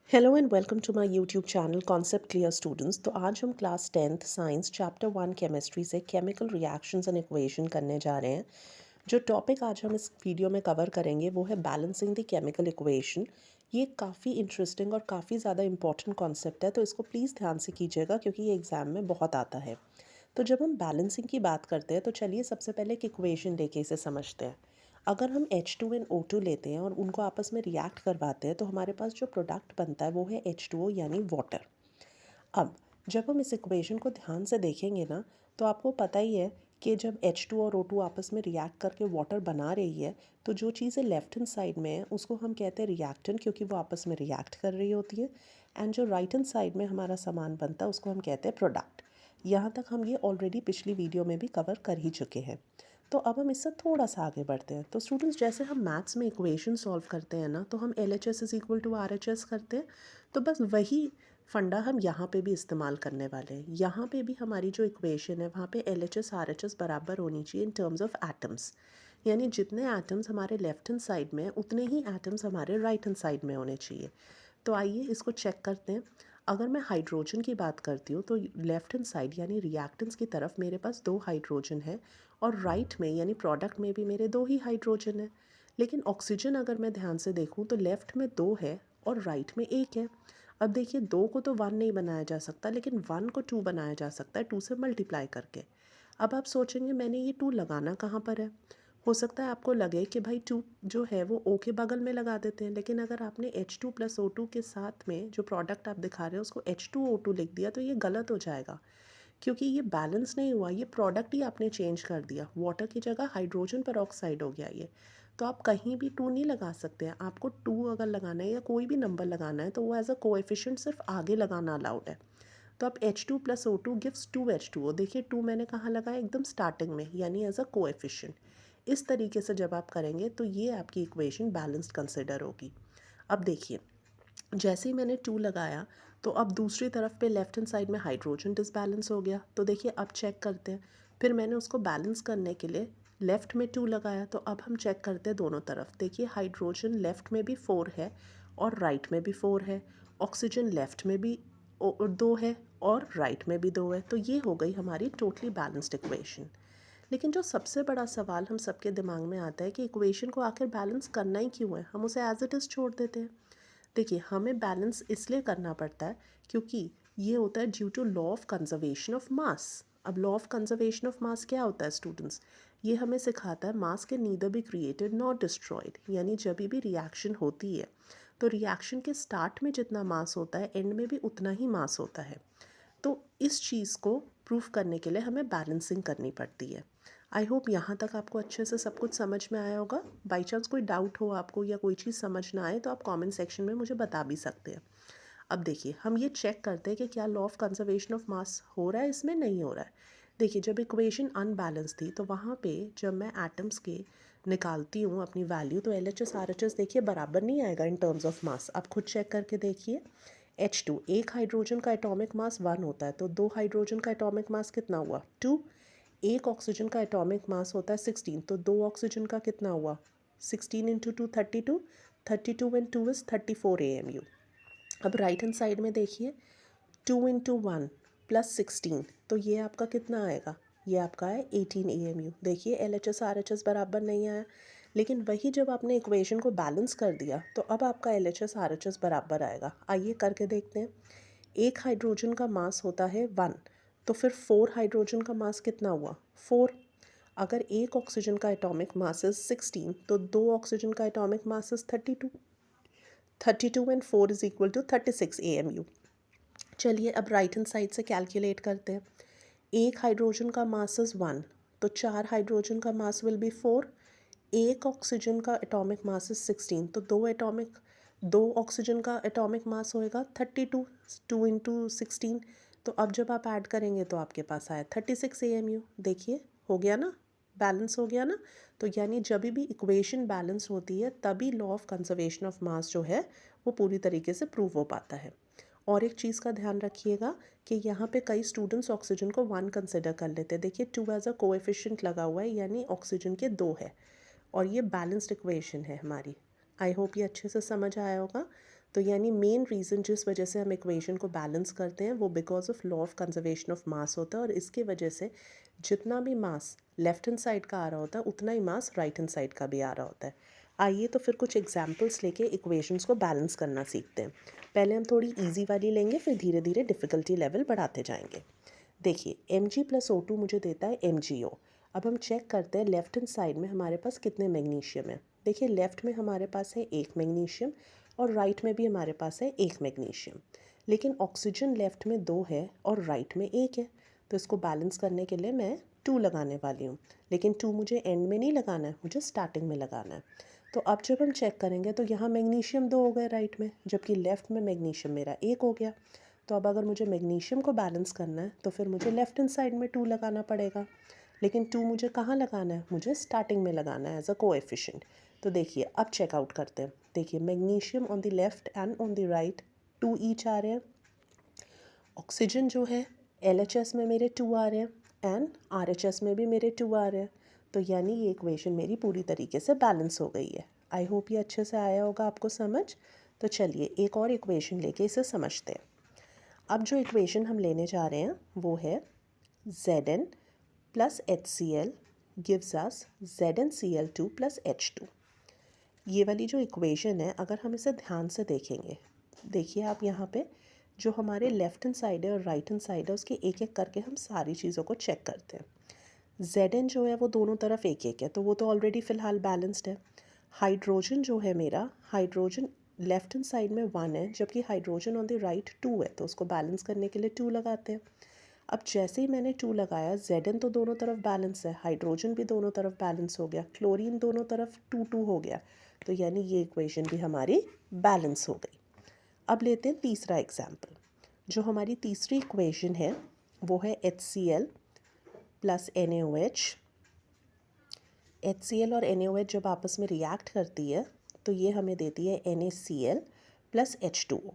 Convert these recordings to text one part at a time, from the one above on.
Hello and welcome to my YouTube channel concept clear students. तो आज हम class 10th science chapter 1 chemistry से chemical reactions and equation करने जा रहे हैं। जो टॉपिक आज हम इस वीडियो में कवर करेंगे वो है बैलेंसिंग द केमिकल इक्वेशन। ये काफ़ी इंटरेस्टिंग और काफ़ी ज़्यादा इंपॉर्टेंट कॉन्सेप्ट है, तो इसको प्लीज़ ध्यान से कीजिएगा क्योंकि ये एग्ज़ाम में बहुत आता है। तो जब हम बैलेंसिंग की बात करते हैं तो चलिए सबसे पहले एक इक्वेशन लेके इसे समझते हैं। अगर हम H2 एंड O2 लेते हैं और उनको आपस में रिएक्ट करवाते हैं तो हमारे पास जो प्रोडक्ट बनता है वो है H2O यानी वाटर। अब जब हम इस इक्वेशन को ध्यान से देखेंगे ना, तो आपको पता ही है कि जब H2 और O2 आपस में रिएक्ट करके वाटर बना रही है तो जो चीज़ें लेफ्ट हैंड साइड में है उसको हम कहते हैं रिएक्टेंट, क्योंकि वो आपस में रिएक्ट कर रही होती है। एंड जो राइट हैंड साइड में हमारा सामान बनता है उसको हम कहते हैं प्रोडक्ट। यहाँ तक हम ये ऑलरेडी पिछली वीडियो में भी कवर कर ही चुके हैं। तो अब हम इससे थोड़ा सा आगे बढ़ते हैं। तो स्टूडेंट्स, जैसे हम मैथ्स में इक्वेशन सॉल्व करते हैं ना, तो हम LHS is equal to RHS करते हैं। तो बस वही फंडा हम यहाँ पे भी इस्तेमाल करने वाले हैं। यहाँ पे भी हमारी जो इक्वेशन है वहाँ पे LHS RHS बराबर होनी चाहिए इन टर्म्स ऑफ एटम्स। यानी जितने एटम्स हमारे लेफ्ट हैंड साइड में उतने ही एटम्स हमारे राइट हैंड साइड में होने चाहिए। तो आइए इसको चेक करते हैं। अगर मैं हाइड्रोजन की बात करती हूँ तो लेफ्ट हैंड साइड यानी रिएक्टेंट्स की तरफ मेरे पास 2 हाइड्रोजन है और राइट में यानी प्रोडक्ट में भी मेरे 2 ही हाइड्रोजन है। लेकिन ऑक्सीजन अगर मैं ध्यान से देखूँ तो लेफ्ट में 2 है और राइट में 1 है। अब देखिए, 2 को तो 1 नहीं बनाया जा सकता, लेकिन 1 को 2 बनाया जा सकता है 2 से मल्टीप्लाई करके। अब आप सोचेंगे मैंने ये 2 लगाना कहाँ पर है। हो सकता है आपको लगे कि भाई 2 जो है वो O के बगल में लगा देते हैं, लेकिन अगर आपने H2 प्लस O2 के साथ में जो प्रोडक्ट आप दिखा रहे हो उसको H2O2 लिख दिया तो ये गलत हो जाएगा, क्योंकि ये बैलेंस नहीं हुआ। ये प्रोडक्ट ही आपने चेंज कर दिया, वाटर की जगह हाइड्रोजन पर ऑक्साइड हो गया ये। तो आप कहीं भी 2 नहीं लगा सकते हैं। आपको 2 अगर लगाना है या कोई भी नंबर लगाना है तो वो एज अ कोएफिशिएंट सिर्फ आगे लगाना अलाउड है। तो आप H2 plus O2 gives 2H2O। देखिए 2 मैंने कहाँ लगाया, एकदम स्टार्टिंग में, यानी एज अ कोएफिशिएंट। इस तरीके से जब आप करेंगे तो ये आपकी इक्वेशन बैलेंस्ड कंसिडर होगी। अब देखिए, जैसे ही मैंने 2 लगाया तो अब दूसरी तरफ पे लेफ्ट हैंड साइड में हाइड्रोजन डिसबैलेंस हो गया। तो देखिए अब चेक करते हैं। फिर मैंने उसको बैलेंस करने के लिए लेफ़्ट में 2 लगाया, तो अब हम चेक करते हैं दोनों तरफ। देखिए हाइड्रोजन लेफ़्ट में भी 4 है और राइट में भी 4 है। ऑक्सीजन लेफ़्ट में भी 2 है और राइट में भी 2 है। तो ये हो गई हमारी टोटली बैलेंस्ड इक्वेशन। लेकिन जो सबसे बड़ा सवाल हम सबके दिमाग में आता है कि इक्वेशन को आखिर बैलेंस करना ही क्यों है, हम उसे एज इट इज़ छोड़ देते हैं। देखिए हमें बैलेंस इसलिए करना पड़ता है क्योंकि ये होता है due to law of conservation of mass. अब law of conservation of mass क्या होता है स्टूडेंट्स? ये हमें सिखाता है mass can neither be created not destroyed. यानी जब भी रिएक्शन होती है तो रिएक्शन के स्टार्ट में जितना मास होता है एंड में भी उतना ही मास होता है। तो इस चीज़ को प्रूफ करने के लिए हमें बैलेंसिंग करनी पड़ती है। आई होप यहाँ तक आपको अच्छे से सब कुछ समझ में आया होगा। बाई चांस कोई डाउट हो आपको या कोई चीज़ समझ ना आए तो आप कमेंट सेक्शन में मुझे बता भी सकते हैं। अब देखिए हम ये चेक करते हैं कि क्या लॉ ऑफ कंजर्वेशन ऑफ मास हो रहा है, इसमें नहीं हो रहा है। देखिए जब इक्वेशन अनबैलेंस थी तो वहाँ पे जब मैं एटम्स के निकालती हूँ अपनी वैल्यू तो LHS RHS देखिए बराबर नहीं आएगा इन टर्म्स ऑफ मास। आप खुद चेक करके देखिए। H2, एक हाइड्रोजन का एटॉमिक मास 1 होता है, तो 2 हाइड्रोजन का एटॉमिक मास कितना हुआ 2। एक ऑक्सीजन का एटॉमिक मास होता है 16, तो 2 ऑक्सीजन का कितना हुआ 16 इंटू 2 32। 32 and 2 is 34 AMU। अब राइट हैंड साइड में देखिए 2 इंटू 1 प्लस 16, तो ये आपका कितना आएगा, ये आपका है 18 AMU। देखिए LHS RHS बराबर नहीं आया, लेकिन वही जब आपने इक्वेशन को बैलेंस कर दिया तो अब आपका LHS RHS बराबर आएगा। आइए करके देखते हैं। एक हाइड्रोजन का मास होता है 1, तो फिर 4 हाइड्रोजन का मास कितना हुआ 4। अगर एक ऑक्सीजन का एटॉमिक मास इज 16 तो 2 ऑक्सीजन का atomic mass is 32। 32 and 4 is equal to 36 AMU। चलिए अब राइट हैंड साइड से कैलकुलेट करते हैं। एक हाइड्रोजन का मास इज 1, तो 4 हाइड्रोजन का मास विल बी 4। एक ऑक्सीजन का एटॉमिक मास इज 16, तो दो ऑक्सीजन का एटॉमिक मास होएगा 32। 2 इंटू 16, तो अब जब आप ऐड करेंगे तो आपके पास आया 36 AMU। देखिए हो गया ना, बैलेंस हो गया ना। तो यानी जब भी इक्वेशन बैलेंस होती है तभी लॉ ऑफ कंजर्वेशन ऑफ मास जो है वो पूरी तरीके से प्रूव हो पाता है। और एक चीज़ का ध्यान रखिएगा कि यहाँ पे कई स्टूडेंट्स ऑक्सीजन को 1 कंसिडर कर लेते हैं। देखिए 2 एज अ कोएफिशिएंट लगा हुआ है, यानी ऑक्सीजन के 2 है और ये बैलेंस्ड इक्वेशन है हमारी। आई होप ये अच्छे से समझ आया होगा। तो यानी मेन रीज़न जिस वजह से हम इक्वेशन को बैलेंस करते हैं वो because of law of conservation of मास होता है, और इसकी वजह से जितना भी मास लेफ्ट हैंड साइड का आ रहा होता है उतना ही मास राइट हैंड साइड का भी आ रहा होता है। आइए तो फिर कुछ एग्जाम्पल्स लेके इक्वेशंस को बैलेंस करना सीखते हैं। पहले हम थोड़ी ईजी वाली लेंगे, फिर धीरे धीरे डिफ़िकल्टी लेवल बढ़ाते जाएंगे। देखिए Mg+O2 मुझे देता है MgO। अब हम चेक करते हैं लेफ्ट हैंड साइड में हमारे पास कितने मैग्नीशियम है। देखिए लेफ्ट में हमारे पास है एक मैग्नीशियम और राइट में भी हमारे पास है एक मैग्नीशियम, लेकिन ऑक्सीजन लेफ्ट में 2 है और राइट में 1 है। तो इसको बैलेंस करने के लिए मैं 2 लगाने वाली हूँ, लेकिन 2 मुझे एंड में नहीं लगाना है, मुझे स्टार्टिंग में लगाना है। तो अब जब हम चेक करेंगे तो यहाँ मैग्नीशियम 2 हो गए राइट में, जबकि लेफ्ट में मैग्नीशियम मेरा 1 हो गया। तो अब अगर मुझे मैग्नीशियम को बैलेंस करना है तो फिर मुझे लेफ्ट हैंड साइड में 2 लगाना पड़ेगा, लेकिन 2 मुझे कहाँ लगाना है, मुझे स्टार्टिंग में लगाना है एज अ कोएफिशिएंट। तो देखिए अब चेकआउट करते हैं। देखिए magnesium on the left and on the right 2 each आ रहे हैं। ऑक्सीजन जो है LHS में मेरे 2 आ रहे हैं एंड RHS में भी मेरे 2 आ रहे हैं। तो यानी ये इक्वेशन मेरी पूरी तरीके से बैलेंस हो गई है। आई होप ये अच्छे से आया होगा आपको समझ। तो चलिए एक और इक्वेशन लेके इसे समझते हैं। अब जो इक्वेशन हम लेने जा रहे हैं वो है Zn plus HCl gives us ZnCl2 plus H2। ये वाली जो इक्वेशन है अगर हम इसे ध्यान से देखेंगे, देखिए आप यहाँ पे जो हमारे लेफ्ट हैंड साइड है और राइट हैंड साइड है उसके एक एक करके हम सारी चीज़ों को चेक करते हैं। Zn जो है वो दोनों तरफ एक एक है, तो वो तो ऑलरेडी फ़िलहाल बैलेंस्ड है। हाइड्रोजन जो है मेरा, हाइड्रोजन लेफ्ट हैंड साइड में 1 है जबकि हाइड्रोजन ऑन द राइट 2 है, तो उसको बैलेंस करने के लिए 2 लगाते हैं। अब जैसे ही मैंने 2 लगाया, Zn तो दोनों तरफ बैलेंस है, हाइड्रोजन भी दोनों तरफ बैलेंस हो गया, क्लोरीन दोनों तरफ 2 हो गया, तो यानी ये इक्वेशन भी हमारी बैलेंस हो गई। अब लेते हैं तीसरा एग्जाम्पल। जो हमारी तीसरी इक्वेशन है वो है HCl प्लस NaOH। HCl और NaOH जब आपस में रिएक्ट करती है तो ये हमें देती है NaCl प्लस H2O।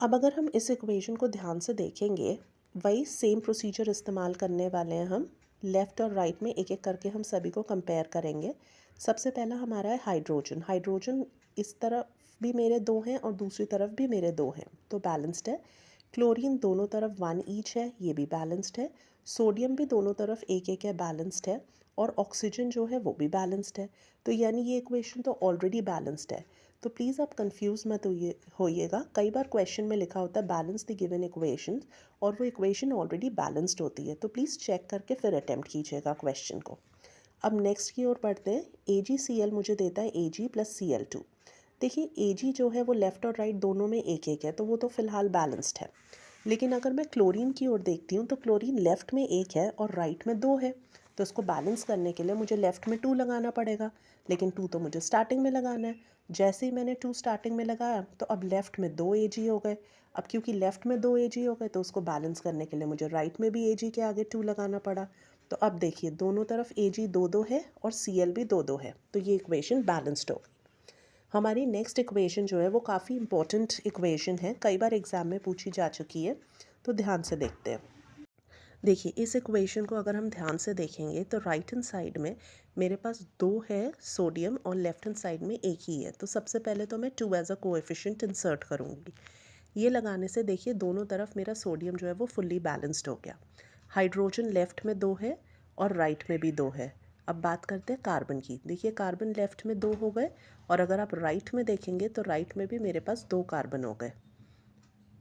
अब अगर हम इस इक्वेशन को ध्यान से देखेंगे, वही सेम प्रोसीजर इस्तेमाल करने वाले हैं हम। लेफ़्ट और राइट में एक एक करके हम सभी को कंपेयर करेंगे। सबसे पहला हमारा है हाइड्रोजन। हाइड्रोजन इस तरफ भी मेरे 2 हैं और दूसरी तरफ भी मेरे 2 हैं, तो बैलेंस्ड है। क्लोरीन दोनों तरफ 1 ईच है, ये भी बैलेंस्ड है। सोडियम भी दोनों तरफ एक एक है, बैलेंस्ड है। और ऑक्सीजन जो है वो भी बैलेंस्ड है। तो यानी ये इक्वेशन तो ऑलरेडी बैलेंस्ड है। तो प्लीज़ आप कंफ्यूज मत होइएगा। कई बार क्वेश्चन में लिखा होता है बैलेंस द गिवन इक्वेशन, और वो इक्वेशन ऑलरेडी बैलेंस्ड होती है, तो प्लीज़ चेक करके फिर अटेम्प्ट कीजिएगा क्वेश्चन को। अब नेक्स्ट की ओर बढ़ते हैं। AgCl मुझे देता है Ag प्लस Cl2। देखिए Ag जो है वो लेफ़्ट और राइट दोनों में एक एक है, तो वो तो फ़िलहाल बैलेंस्ड है। लेकिन अगर मैं क्लोरीन की ओर देखती हूँ तो क्लोरीन लेफ़्ट में 1 है और राइट में 2 है, तो इसको बैलेंस करने के लिए मुझे लेफ़्ट में 2 लगाना पड़ेगा, लेकिन 2 तो मुझे स्टार्टिंग में लगाना है। जैसे ही मैंने 2 स्टार्टिंग में लगाया तो अब लेफ़्ट में 2 Ag हो गए। अब क्योंकि लेफ़्ट में 2 Ag हो गए तो उसको बैलेंस करने के लिए मुझे राइट में भी Ag के आगे 2 लगाना पड़ा। तो अब देखिए दोनों तरफ Ag 2-2 है और Cl भी 2-2 है, तो ये इक्वेशन बैलेंस्ड हो गई। हमारी नेक्स्ट इक्वेशन जो है वो काफ़ी इंपॉर्टेंट इक्वेशन है, कई बार एग्ज़ाम में पूछी जा चुकी है, तो ध्यान से देखते हैं। देखिए इस इक्वेशन को अगर हम ध्यान से देखेंगे तो राइट हैंड साइड में मेरे पास 2 है सोडियम और लेफ्ट हैंड साइड में 1 ही है। तो सबसे पहले तो मैं 2 एज अ कोएफिशिएंट इंसर्ट करूँगी। ये लगाने से देखिए दोनों तरफ मेरा सोडियम जो है वो फुल्ली बैलेंस्ड हो गया। हाइड्रोजन लेफ्ट में 2 है और राइट में भी 2 है। अब बात करते हैं कार्बन की। देखिए कार्बन लेफ्ट में 2 हो गए, और अगर आप राइट में देखेंगे तो राइट में भी मेरे पास 2 कार्बन हो गए।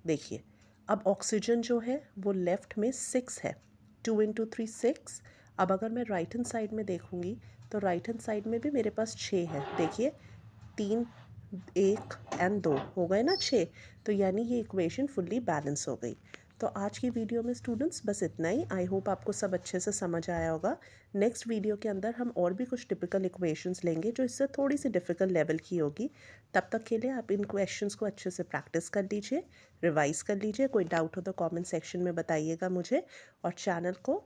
देखिए अब ऑक्सीजन जो है वो लेफ़्ट में 6 है, 2 इंटू 3 6। अब अगर मैं राइट हैंड साइड में देखूँगी तो राइट हैंड साइड में भी मेरे पास 6 है। देखिए 3 1 एंड 2 हो गए ना 6, तो यानी ये इक्वेशन फुल्ली बैलेंस हो गई। तो आज की वीडियो में स्टूडेंट्स बस इतना ही। आई होप आपको सब अच्छे से समझ आया होगा। नेक्स्ट वीडियो के अंदर हम और भी कुछ टिपिकल इक्वेशंस लेंगे जो इससे थोड़ी सी डिफ़िकल्ट लेवल की होगी। तब तक के लिए आप इन क्वेश्चंस को अच्छे से प्रैक्टिस कर लीजिए, रिवाइज कर लीजिए। कोई डाउट हो तो कमेंट सेक्शन में बताइएगा मुझे, और चैनल को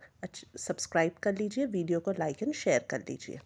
सब्सक्राइब कर लीजिए, वीडियो को लाइक एंड शेयर कर लीजिए।